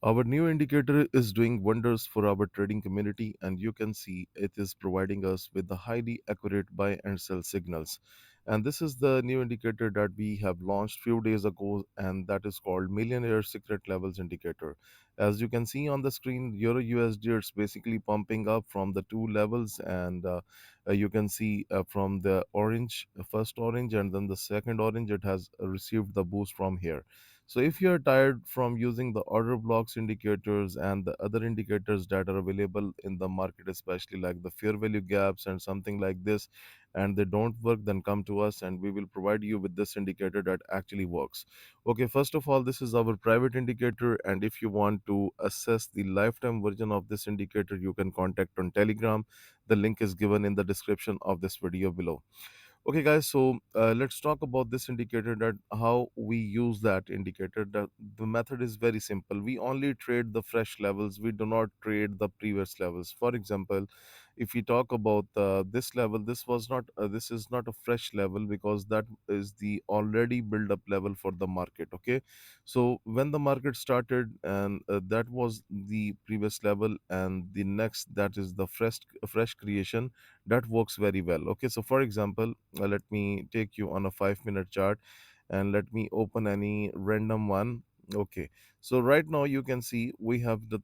Our new indicator is doing wonders for our trading community, and you can see it is providing us with the highly accurate buy and sell signals. And this is the new indicator that we have launched few days ago, and that is called Millionaire Secret Levels Indicator. As you can see on the screen, Euro USD is basically pumping up from the two levels, and you can see from the orange, first orange, and then the second orange, it has received the boost from here. So if you are tired from using the order blocks indicators and the other indicators that are available in the market, especially like the fair value gaps and something like this, and they don't work, then come to us and we will provide you with this indicator that actually works. Okay, first of all, this is our private indicator, and if you want to assess the lifetime version of this indicator, you can contact on Telegram. The link is given in the description of this video below. Okay, guys, so let's talk about this indicator, that how we use that indicator. The method is very simple. We only trade the fresh levels. We do not trade the previous levels. For example, if we talk about this level, this is not a fresh level because that is the already build up level for the market. Okay, so when the market started, and that was the previous level, and the next, that is the fresh creation, that works very well. Okay, so for example, let me take you on a 5 minute chart, and let me open any random one. Okay, so right now you can see we have the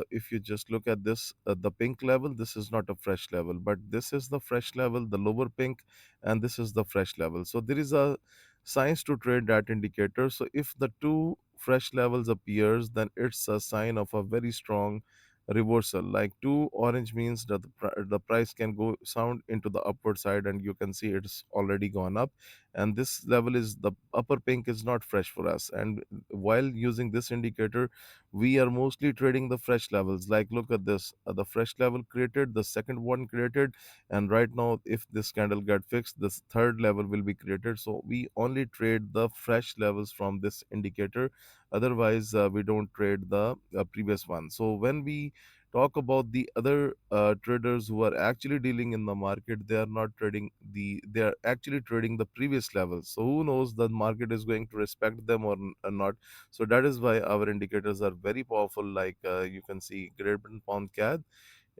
if you just look at this, the pink level, this is not a fresh level, but this is the fresh level, the lower pink, and this is the fresh level. So there is a science to trade that indicator. So if the two fresh levels appears, then it's a sign of a very strong reversal. Like two orange means that the price can go sound into the upward side, and you can see it's already gone up, and this level is the upper pink is not fresh for us. And while using this indicator, we are mostly trading the fresh levels. Like look at this, the fresh level created, the second one created, and right now if this candle get fixed, this third level will be created. So we only trade the fresh levels from this indicator. Otherwise we don't trade the previous one. So when we talk about the other traders who are actually dealing in the market, they are not trading they are actually trading the previous levels. So who knows, the market is going to respect them or not. So that is why our indicators are very powerful. Like you can see Great Britain pound CAD,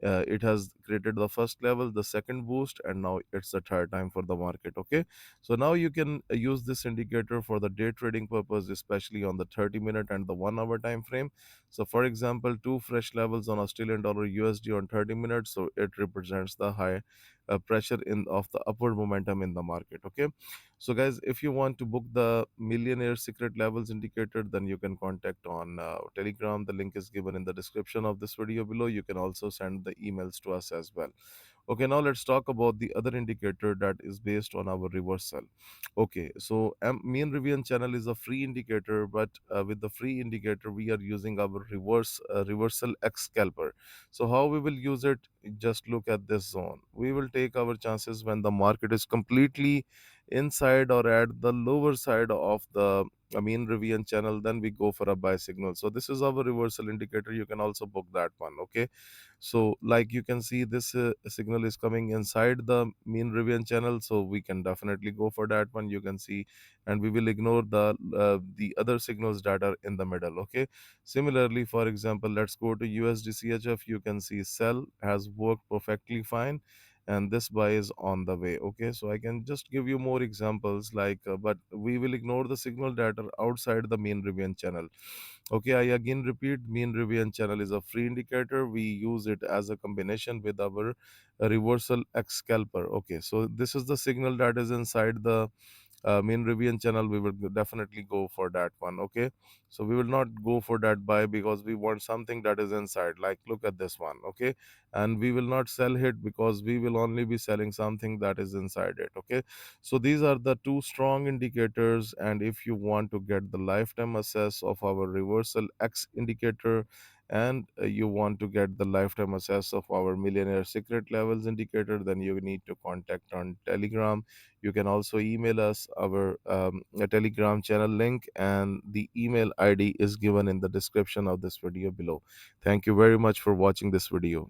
it has created the first level, the second boost, and now it's the third time for the market. Okay, so now you can use this indicator for the day trading purpose, especially on the 30 minute and the 1 hour time frame. So for example, two fresh levels on Australian dollar USD on 30 minutes, so it represents the high pressure in of the upward momentum in the market. Okay, so guys, if you want to book the millionaire secret levels indicator, then you can contact on Telegram. The link is given in the description of this video below. You can also send the emails to us as well. Okay, now let's talk about the other indicator that is based on our reversal. Okay, so mean Rivian channel is a free indicator, but with the free indicator, we are using our reversal X scalper. So how we will use it? Just look at this zone. We will take our chances when the market is completely inside or at the lower side of the mean Rivian channel. Then we go for a buy signal. So this is our reversal indicator. You can also book that one. Okay, so like you can see, this signal is coming inside the mean Rivian channel, so we can definitely go for that one. You can see, and we will ignore the other signals that are in the middle. Okay, similarly, for example, let's go to USD CHF. You can see sell has worked perfectly fine, and this buy is on the way. Okay, so I can just give you more examples, like but we will ignore the signal that are outside the mean Rivian channel. Okay, I again repeat, mean Rivian channel is a free indicator. We use it as a combination with our reversal X scalper. Okay, so this is the signal that is inside the mean Rivian channel. We will definitely go for that one. Okay, so we will not go for that buy because we want something that is inside. Like look at this one. Okay, and we will not sell it because we will only be selling something that is inside it. Okay, so these are the two strong indicators, and if you want to get the lifetime assess of our reversal X indicator, and you want to get the lifetime assess of our millionaire secret levels indicator, then you need to contact on Telegram. You can also email us. Our Telegram channel link and the email ID is given in the description of this video below. Thank you very much for watching this video.